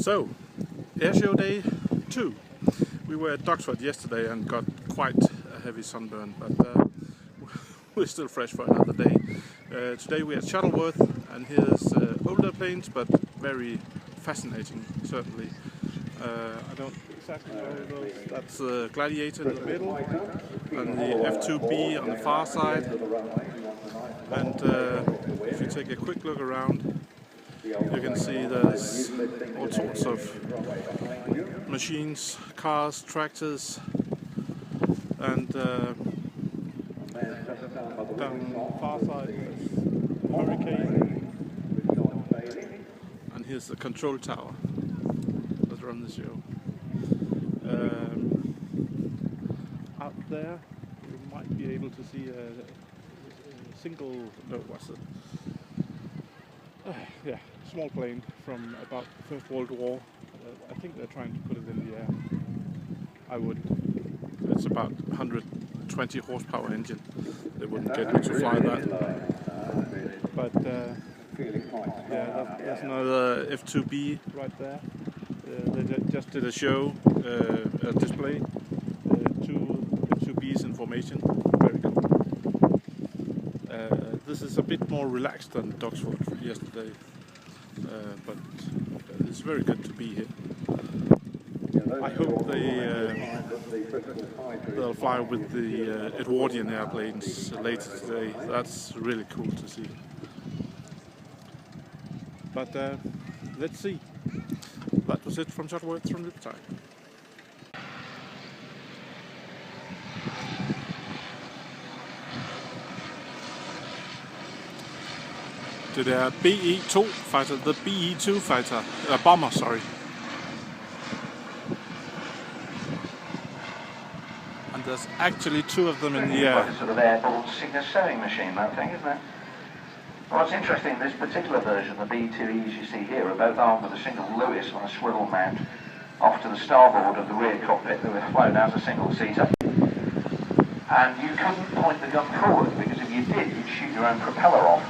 So, airshow day 2. We were at Duxford yesterday and got quite a heavy sunburn, but we're still fresh for another day. Today we're at Shuttleworth, and here's older planes, but very fascinating, certainly. I don't exactly know those. That's Gladiator in the middle, and the F2B on the far side. And if you take a quick look around, you can see there's all sorts of machines, cars, tractors, and down the far side there's Hurricane, and here's the control tower that runs the show. Out there you might be able to see a single, no, what's it? Yeah, small plane from about the First World War. I think they're trying to put it in the air. I would. It's about 120 horsepower engine. They wouldn't get you to fly that. But yeah, there's another F2B right there. They just did a show, a display. Two F2Bs in formation. Very cool. This is a bit more relaxed than Duxford yesterday, but it's very good to be here. I hope they'll fly with the Edwardian airplanes later today. That's really cool to see. But let's see. That was it from Shuttleworth from Optag. To the BE-2 fighter, the BE-2 fighter, bomber, sorry. And there's actually two of them in the air. Sort of airborne sewing machine, that thing, isn't it? Well, what's interesting, this particular version, the BE-2Es you see here, are both armed with a single Lewis on a swivel mount off to the starboard of the rear cockpit. They were flown as a single-seater. And you couldn't point the gun forward, because if you did, you'd shoot your own propeller off.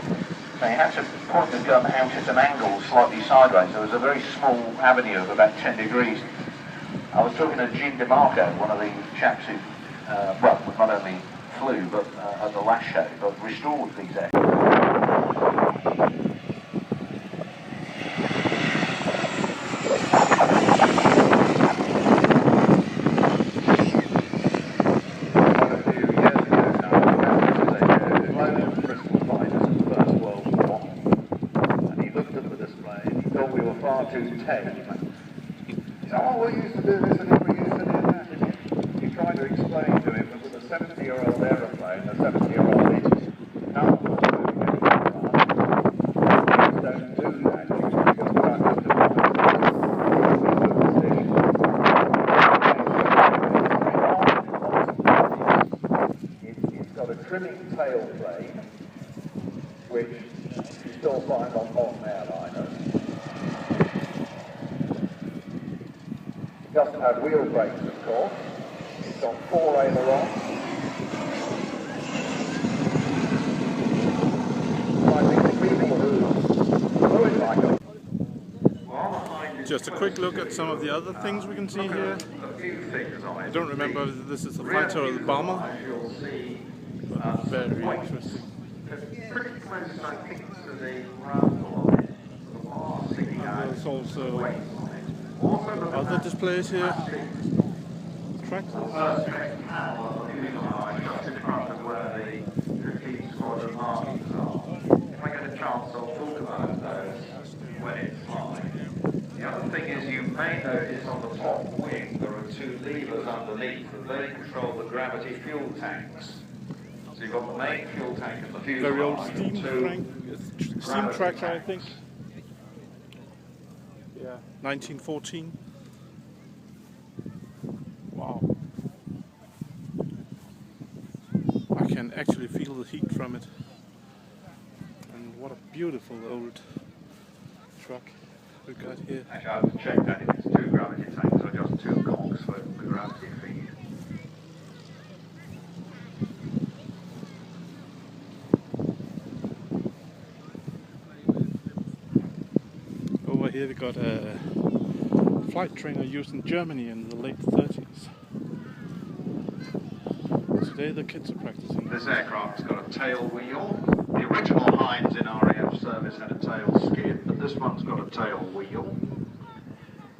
So you had to point the gun out at an angle slightly sideways. There was a very small avenue of about 10 degrees. I was talking to Jim DeMarco, one of the chaps who, well, not only flew but at the last show, but restored these aircraft. Too tame. Oh, we used to do this and we used to do that. You try to explain to him that with a 70-year-old aeroplane, a 70-year-old engine, don't do that. It's got a trimming tail plane, which you still find on modern airliners. It doesn't have wheel brakes, of course. It's got 4 ailerons. I think the people who do it like it. Just a quick look at some of the other things we can see here. I don't remember whether this is the fighter or the bomber. But very interesting. There's also other displays here. Tracks. If I get a chance, I'll talk about those when it's live. The other thing is, you may notice on the top wing there are 2 levers underneath, and they control the gravity fuel tanks. So you've got the main fuel tank and the fuel very old steam tractor, I think. Yeah, 1914. Wow. I can actually feel the heat from it. And what a beautiful old truck we've got here. Actually, I have to check that if it's 2 gravity tanks or just 2 cocks for the gravity feed. Over here we got a flight trainer used in Germany in the late 30s. Today the kids are practicing. This aircraft's got a tail wheel. The original Heinz in RAF service had a tail skid, but this one's got a tail wheel.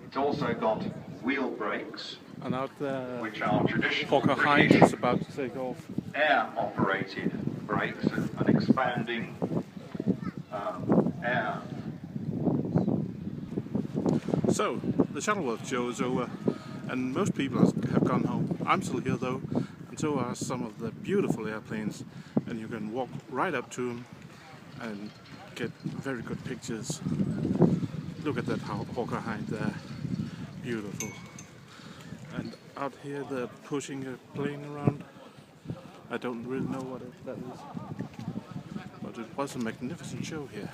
It's also got wheel brakes, And out there, which are traditional Hawker Heinz British is about to take off. air-operated brakes, an expanding air. So, the Shuttleworth show is over, and most people have gone home. I'm still here though, and so are some of the beautiful airplanes, and you can walk right up to them and get very good pictures. Look at that Hawker Heinz there, beautiful. And out here they're pushing a plane around. I don't really know what that is, but it was a magnificent show here.